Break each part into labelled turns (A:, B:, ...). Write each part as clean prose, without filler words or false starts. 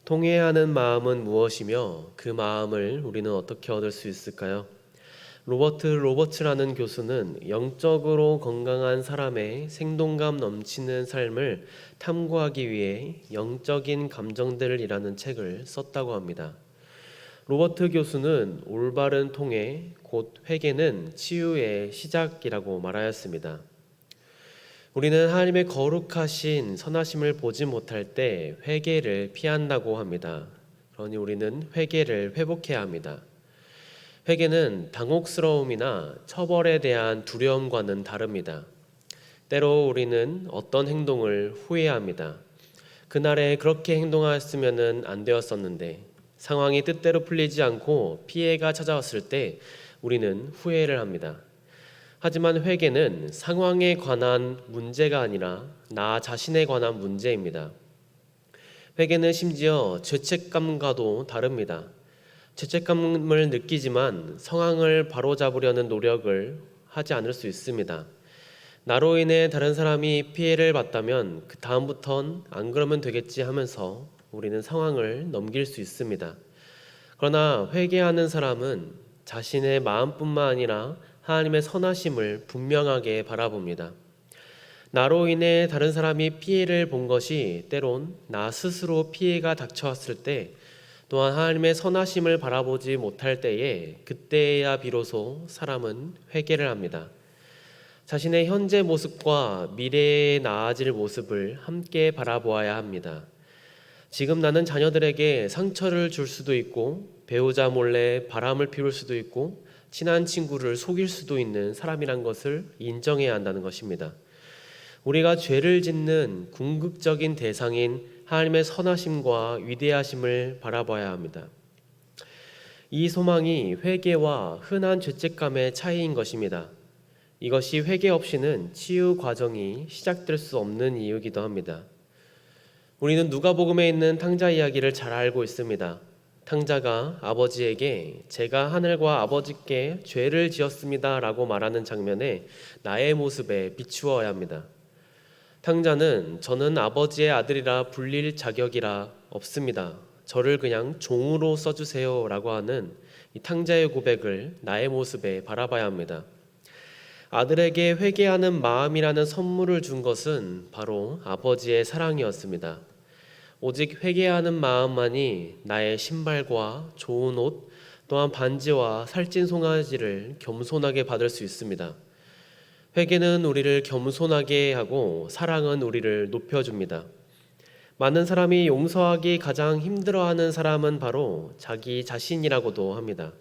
A: 통회하는 마음은 무엇이며 그 마음을 우리는 어떻게 얻을 수 있을까요? 로버트 로버츠라는 교수는 영적으로 건강한 사람의 생동감 넘치는 삶을 탐구하기 위해 영적인 감정들이라는 책을 썼다고 합니다. 로버트 교수는 올바른 통회, 곧 회개는 치유의 시작이라고 말하였습니다. 우리는 하나님의 거룩하신 선하심을 보지 못할 때 회개를 피한다고 합니다. 그러니 우리는 회개를 회복해야 합니다. 회개는 당혹스러움이나 처벌에 대한 두려움과는 다릅니다. 때로 우리는 어떤 행동을 후회합니다. 그날에 그렇게 행동하였으면 안 되었었는데, 상황이 뜻대로 풀리지 않고 피해가 찾아왔을 때 우리는 후회를 합니다. 하지만 회개는 상황에 관한 문제가 아니라 나 자신에 관한 문제입니다. 회개는 심지어 죄책감과도 다릅니다. 죄책감을 느끼지만 상황을 바로잡으려는 노력을 하지 않을 수 있습니다. 나로 인해 다른 사람이 피해를 봤다면 그 다음부턴 안 그러면 되겠지 하면서 우리는 상황을 넘길 수 있습니다. 그러나 회개하는 사람은 자신의 마음뿐만 아니라 하나님의 선하심을 분명하게 바라봅니다. 나로 인해 다른 사람이 피해를 본 것이 때론 나 스스로 피해가 닥쳐왔을 때, 또한 하나님의 선하심을 바라보지 못할 때에 그때야 비로소 사람은 회개를 합니다. 자신의 현재 모습과 미래에 나아질 모습을 함께 바라보아야 합니다. 지금 나는 자녀들에게 상처를 줄 수도 있고, 배우자 몰래 바람을 피울 수도 있고, 친한 친구를 속일 수도 있는 사람이란 것을 인정해야 한다는 것입니다. 우리가 죄를 짓는 궁극적인 대상인 하나님의 선하심과 위대하심을 바라봐야 합니다. 이 소망이 회개와 흔한 죄책감의 차이인 것입니다. 이것이 회개 없이는 치유 과정이 시작될 수 없는 이유이기도 합니다. 우리는 누가복음에 있는 탕자 이야기를 잘 알고 있습니다. 탕자가 아버지에게 제가 하늘과 아버지께 죄를 지었습니다 라고 말하는 장면에 나의 모습에 비추어야 합니다. 탕자는 저는 아버지의 아들이라 불릴 자격이라 없습니다. 저를 그냥 종으로 써주세요 라고 하는 이 탕자의 고백을 나의 모습에 바라봐야 합니다. 아들에게 회개하는 마음이라는 선물을 준 것은 바로 아버지의 사랑이었습니다. 오직 회개하는 마음만이 나의 신발과 좋은 옷, 또한 반지와 살찐 송아지를 겸손하게 받을 수 있습니다. 회개는 우리를 겸손하게 하고 사랑은 우리를 높여줍니다. 많은 사람이 용서하기 가장 힘들어하는 사람은 바로 자기 자신이라고도 합니다.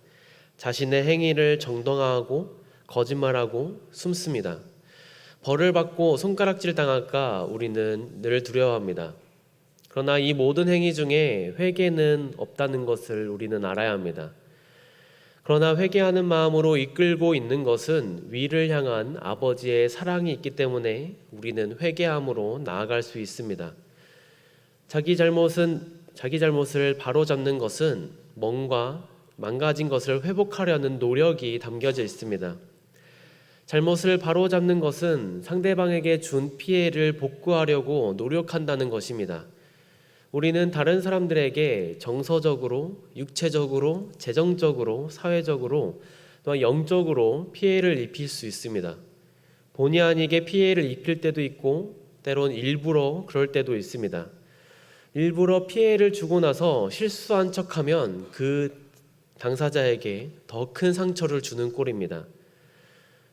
A: 자신의 행위를 정당화하고 거짓말하고 숨습니다. 벌을 받고 손가락질 당할까 우리는 늘 두려워합니다. 그러나 이 모든 행위 중에 회개는 없다는 것을 우리는 알아야 합니다. 그러나 회개하는 마음으로 이끌고 있는 것은 위를 향한 아버지의 사랑이 있기 때문에 우리는 회개함으로 나아갈 수 있습니다. 자기 잘못을 바로잡는 것은 뭔가 망가진 것을 회복하려는 노력이 담겨져 있습니다. 잘못을 바로잡는 것은 상대방에게 준 피해를 복구하려고 노력한다는 것입니다. 우리는 다른 사람들에게 정서적으로, 육체적으로, 재정적으로, 사회적으로, 또한 영적으로 피해를 입힐 수 있습니다. 본의 아니게 피해를 입힐 때도 있고 때론 일부러 그럴 때도 있습니다. 일부러 피해를 주고 나서 실수한 척하면 그 당사자에게 더 큰 상처를 주는 꼴입니다.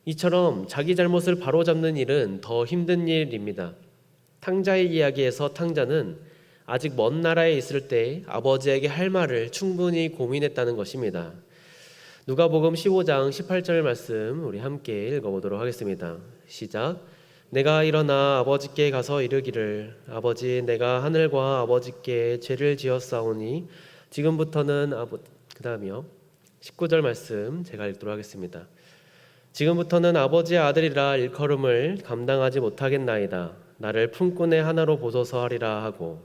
A: 이처럼 자기 잘못을 바로잡는 일은 더 힘든 일입니다. 탕자의 이야기에서 탕자는 아직 먼 나라에 있을 때 아버지에게 할 말을 충분히 고민했다는 것입니다. 누가복음 15장 18절 말씀 우리 함께 읽어보도록 하겠습니다. 시작. 내가 일어나 아버지께 가서 이르기를 아버지 내가 하늘과 아버지께 죄를 지었사오니 지금부터는 그 다음이요. 19절 말씀 제가 읽도록 하겠습니다. 지금부터는 아버지의 아들이라 일컬음을 감당하지 못하겠나이다. 나를 품꾼의 하나로 보소서 하리라 하고,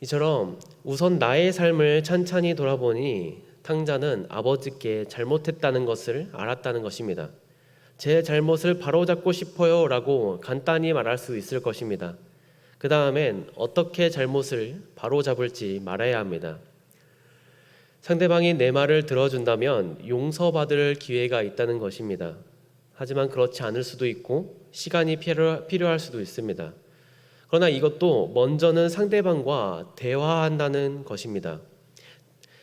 A: 이처럼 우선 나의 삶을 찬찬히 돌아보니 탕자는 아버지께 잘못했다는 것을 알았다는 것입니다. 제 잘못을 바로잡고 싶어요 라고 간단히 말할 수 있을 것입니다. 그 다음엔 어떻게 잘못을 바로잡을지 말해야 합니다. 상대방이 내 말을 들어준다면 용서받을 기회가 있다는 것입니다. 하지만 그렇지 않을 수도 있고 시간이 필요할 수도 있습니다. 그러나 이것도 먼저는 상대방과 대화한다는 것입니다.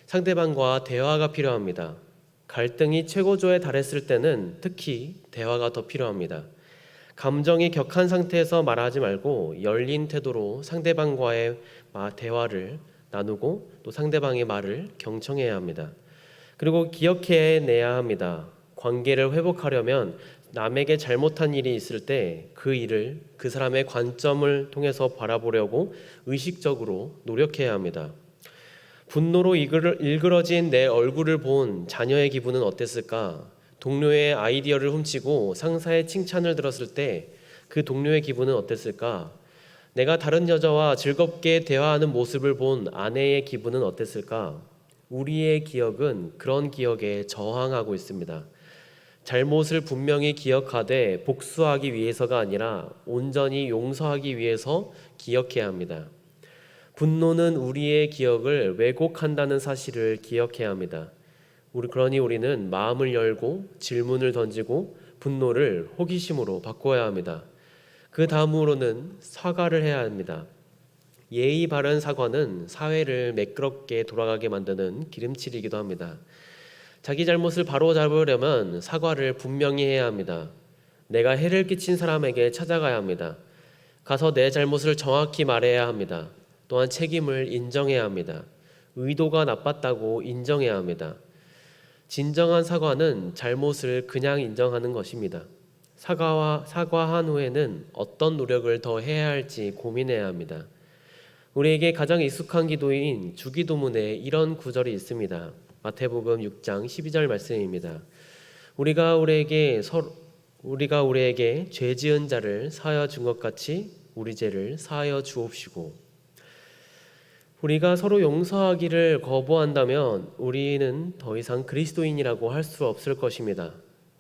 A: 상대방과 대화가 필요합니다. 갈등이 최고조에 달했을 때는 특히 대화가 더 필요합니다. 감정이 격한 상태에서 말하지 말고 열린 태도로 상대방과의 대화를 나누고 또 상대방의 말을 경청해야 합니다. 그리고 기억해내야 합니다. 관계를 회복하려면 남에게 잘못한 일이 있을 때 그 일을 그 사람의 관점을 통해서 바라보려고 의식적으로 노력해야 합니다. 분노로 일그러진 내 얼굴을 본 자녀의 기분은 어땠을까? 동료의 아이디어를 훔치고 상사의 칭찬을 들었을 때 그 동료의 기분은 어땠을까? 내가 다른 여자와 즐겁게 대화하는 모습을 본 아내의 기분은 어땠을까? 우리의 기억은 그런 기억에 저항하고 있습니다. 잘못을 분명히 기억하되 복수하기 위해서가 아니라 온전히 용서하기 위해서 기억해야 합니다. 분노는 우리의 기억을 왜곡한다는 사실을 기억해야 합니다. 그러니 우리는 마음을 열고 질문을 던지고 분노를 호기심으로 바꿔야 합니다. 그 다음으로는 사과를 해야 합니다. 예의 바른 사과는 사회를 매끄럽게 돌아가게 만드는 기름칠이기도 합니다. 자기 잘못을 바로잡으려면 사과를 분명히 해야 합니다. 내가 해를 끼친 사람에게 찾아가야 합니다. 가서 내 잘못을 정확히 말해야 합니다. 또한 책임을 인정해야 합니다. 의도가 나빴다고 인정해야 합니다. 진정한 사과는 잘못을 그냥 인정하는 것입니다. 사과한 후에는 어떤 노력을 더 해야 할지 고민해야 합니다. 우리에게 가장 익숙한 기도인 주기도문에 이런 구절이 있습니다. 마태복음 6장 12절 말씀입니다. 우리가 우리에게 죄 지은 자를 사하여 준 것 같이 우리 죄를 사하여 주옵시고. 우리가 서로 용서하기를 거부한다면 우리는 더 이상 그리스도인이라고 할 수 없을 것입니다.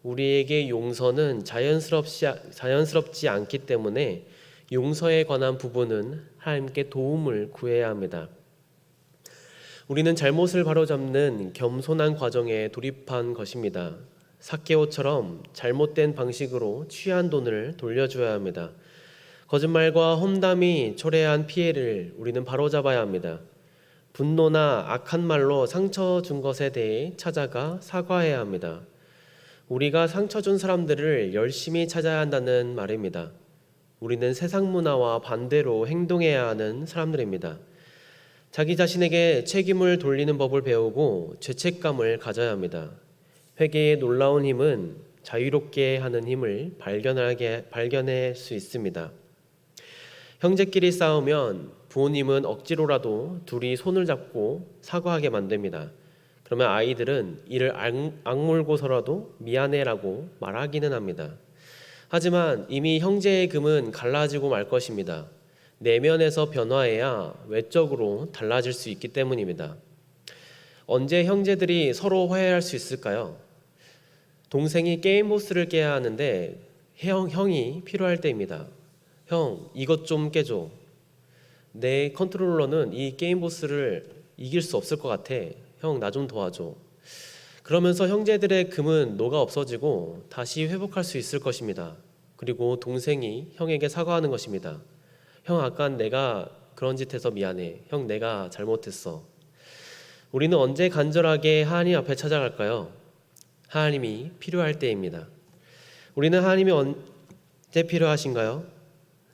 A: 우리에게 용서는 자연스럽지 않기 때문에 용서에 관한 부분은 하나님께 도움을 구해야 합니다. 우리는 잘못을 바로잡는 겸손한 과정에 돌입한 것입니다. 삭개오처럼 잘못된 방식으로 취한 돈을 돌려줘야 합니다. 거짓말과 험담이 초래한 피해를 우리는 바로잡아야 합니다. 분노나 악한 말로 상처 준 것에 대해 찾아가 사과해야 합니다. 우리가 상처 준 사람들을 열심히 찾아야 한다는 말입니다. 우리는 세상 문화와 반대로 행동해야 하는 사람들입니다. 자기 자신에게 책임을 돌리는 법을 배우고 죄책감을 가져야 합니다. 회개의 놀라운 힘은 자유롭게 하는 힘을 발견할 수 있습니다. 형제끼리 싸우면 부모님은 억지로라도 둘이 손을 잡고 사과하게 만듭니다. 그러면 아이들은 이를 악물고서라도 미안해라고 말하기는 합니다. 하지만 이미 형제의 금은 갈라지고 말 것입니다. 내면에서 변화해야 외적으로 달라질 수 있기 때문입니다. 언제 형제들이 서로 화해할 수 있을까요? 동생이 게임 보스를 깨야 하는데 형이 필요할 때입니다. 형, 이것 좀 깨줘. 내 컨트롤러는 이 게임 보스를 이길 수 없을 것 같아. 형, 나 좀 도와줘. 그러면서 형제들의 금은 녹아 없어지고 다시 회복할 수 있을 것입니다. 그리고 동생이 형에게 사과하는 것입니다. 형, 아까 내가 그런 짓 해서 미안해. 형, 내가 잘못했어. 우리는 언제 간절하게 하나님 앞에 찾아갈까요? 하나님이 필요할 때입니다. 우리는 하나님이 언제 필요하신가요?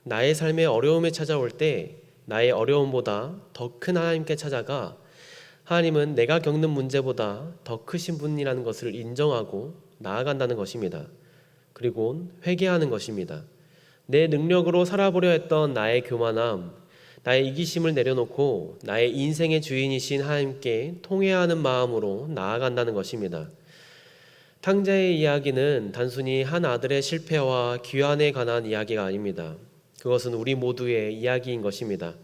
A: 나의 삶에 어려움이 찾아올 때 나의 어려움보다 더 큰 하나님께 찾아가 하나님은 내가 겪는 문제보다 더 크신 분이라는 것을 인정하고 나아간다는 것입니다. 그리고 회개하는 것입니다. 내 능력으로 살아보려 했던 나의 교만함, 나의 이기심을 내려놓고 나의 인생의 주인이신 하나님께 통회하는 마음으로 나아간다는 것입니다. 탕자의 이야기는 단순히 한 아들의 실패와 귀환에 관한 이야기가 아닙니다. 그것은 우리 모두의 이야기인 것입니다.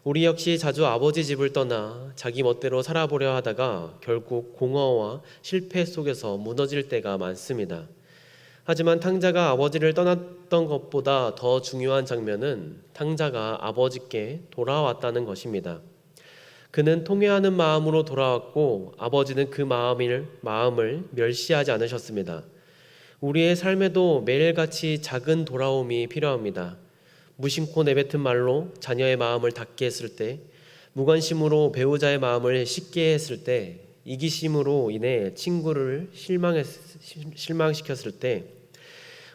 A: 우리 역시 자주 아버지 집을 떠나 자기 멋대로 살아보려 하다가 결국 공허와 실패 속에서 무너질 때가 많습니다. 하지만 탕자가 아버지를 떠났던 것보다 더 중요한 장면은 탕자가 아버지께 돌아왔다는 것입니다. 그는 통회하는 마음으로 돌아왔고 아버지는 그 마음을 멸시하지 않으셨습니다. 우리의 삶에도 매일같이 작은 돌아옴이 필요합니다. 무심코 내뱉은 말로 자녀의 마음을 닫게 했을 때, 무관심으로 배우자의 마음을 식게 했을 때, 이기심으로 인해 친구를 실망시켰을 때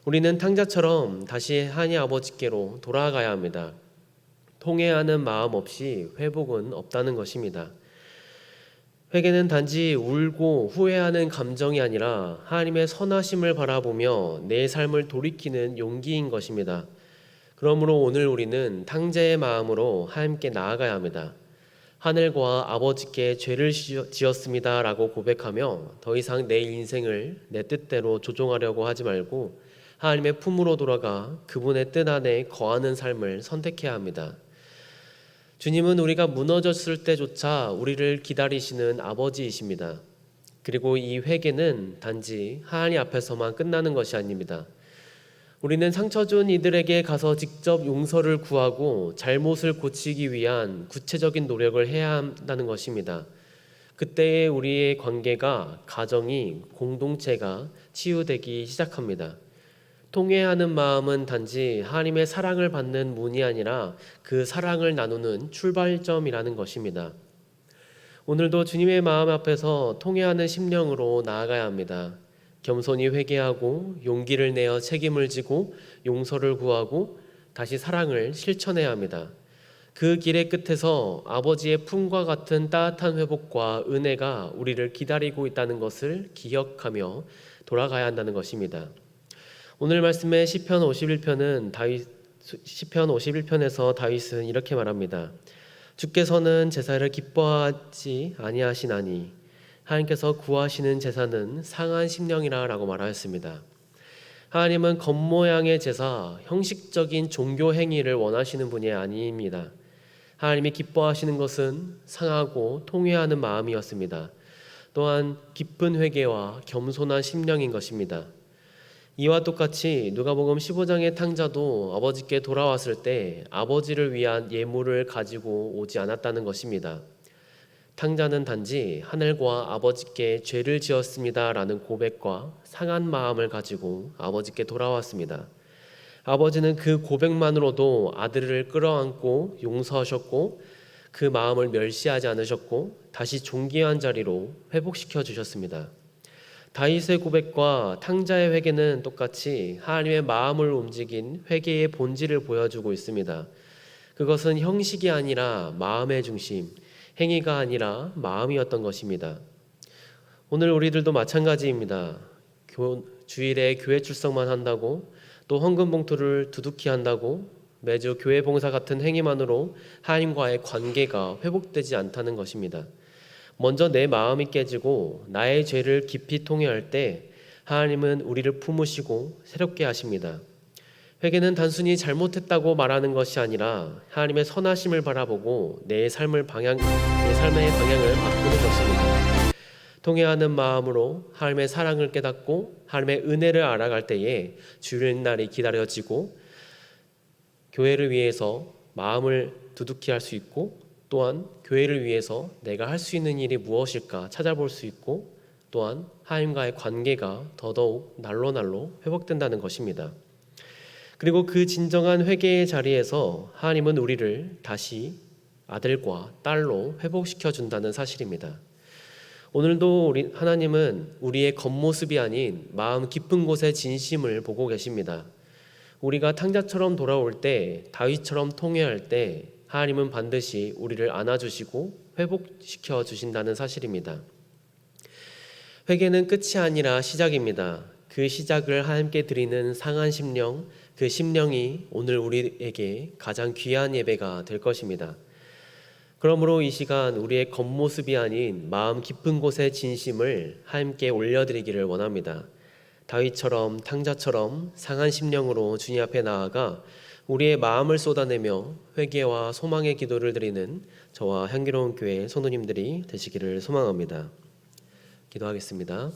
A: 우리는 탕자처럼 다시 하나님 아버지께로 돌아가야 합니다. 통회하는 마음 없이 회복은 없다는 것입니다. 회개는 단지 울고 후회하는 감정이 아니라 하나님의 선하심을 바라보며 내 삶을 돌이키는 용기인 것입니다. 그러므로 오늘 우리는 탕자의 마음으로 하나님께 나아가야 합니다. 하늘과 아버지께 죄를 지었습니다 라고 고백하며 더 이상 내 인생을 내 뜻대로 조종하려고 하지 말고 하나님의 품으로 돌아가 그분의 뜻 안에 거하는 삶을 선택해야 합니다. 주님은 우리가 무너졌을 때조차 우리를 기다리시는 아버지이십니다. 그리고 이 회개는 단지 하나님 앞에서만 끝나는 것이 아닙니다. 우리는 상처 준 이들에게 가서 직접 용서를 구하고 잘못을 고치기 위한 구체적인 노력을 해야 한다는 것입니다. 그때의 우리의 관계가, 가정이, 공동체가 치유되기 시작합니다. 통회하는 마음은 단지 하나님의 사랑을 받는 문이 아니라 그 사랑을 나누는 출발점이라는 것입니다. 오늘도 주님의 마음 앞에서 통회하는 심령으로 나아가야 합니다. 겸손히 회개하고 용기를 내어 책임을 지고 용서를 구하고 다시 사랑을 실천해야 합니다. 그 길의 끝에서 아버지의 품과 같은 따뜻한 회복과 은혜가 우리를 기다리고 있다는 것을 기억하며 돌아가야 한다는 것입니다. 오늘 말씀의 시편 51편에서 다윗은 이렇게 말합니다. 주께서는 제사를 기뻐하지 아니하시나니 하나님께서 구하시는 제사는 상한 심령이라 라고 말하였습니다. 하나님은 겉모양의 제사, 형식적인 종교 행위를 원하시는 분이 아닙니다. 하나님이 기뻐하시는 것은 상하고 통회하는 마음이었습니다. 또한 깊은 회개와 겸손한 심령인 것입니다. 이와 똑같이 누가복음 15장의 탕자도 아버지께 돌아왔을 때 아버지를 위한 예물을 가지고 오지 않았다는 것입니다. 탕자는 단지 하늘과 아버지께 죄를 지었습니다 라는 고백과 상한 마음을 가지고 아버지께 돌아왔습니다. 아버지는 그 고백만으로도 아들을 끌어안고 용서하셨고 그 마음을 멸시하지 않으셨고 다시 존귀한 자리로 회복시켜 주셨습니다. 다윗의 고백과 탕자의 회개는 똑같이 하나님의 마음을 움직인 회개의 본질을 보여주고 있습니다. 그것은 형식이 아니라 마음의 중심, 행위가 아니라 마음이었던 것입니다. 오늘 우리들도 마찬가지입니다. 주일에 교회 출석만 한다고 또 헌금 봉투를 두둑히 한다고 매주 교회 봉사 같은 행위만으로 하나님과의 관계가 회복되지 않다는 것입니다. 먼저 내 마음이 깨지고 나의 죄를 깊이 통회할 때 하나님은 우리를 품으시고 새롭게 하십니다. 회개는 단순히 잘못했다고 말하는 것이 아니라 하나님의 선하심을 바라보고 내 삶의 방향을 바꾸는 것입니다. 통회하는 마음으로 하나님의 사랑을 깨닫고 하나님의 은혜를 알아갈 때에 주일 날이 기다려지고 교회를 위해서 마음을 두둑히 할 수 있고 또한 교회를 위해서 내가 할 수 있는 일이 무엇일까 찾아볼 수 있고 또한 하나님과의 관계가 더더욱 날로 회복된다는 것입니다. 그리고 그 진정한 회개의 자리에서 하나님은 우리를 다시 아들과 딸로 회복시켜 준다는 사실입니다. 오늘도 하나님은 우리의 겉모습이 아닌 마음 깊은 곳의 진심을 보고 계십니다. 우리가 탕자처럼 돌아올 때, 다윗처럼 통회할 때 하나님은 반드시 우리를 안아주시고 회복시켜 주신다는 사실입니다. 회개는 끝이 아니라 시작입니다. 그 시작을 하나님께 드리는 상한 심령, 그 심령이 오늘 우리에게 가장 귀한 예배가 될 것입니다. 그러므로 이 시간 우리의 겉모습이 아닌 마음 깊은 곳의 진심을 하나님께 올려드리기를 원합니다. 다윗처럼 탕자처럼 상한 심령으로 주님 앞에 나아가 우리의 마음을 쏟아내며 회개와 소망의 기도를 드리는 저와 향기로운 교회 성도님들이 되시기를 소망합니다. 기도하겠습니다.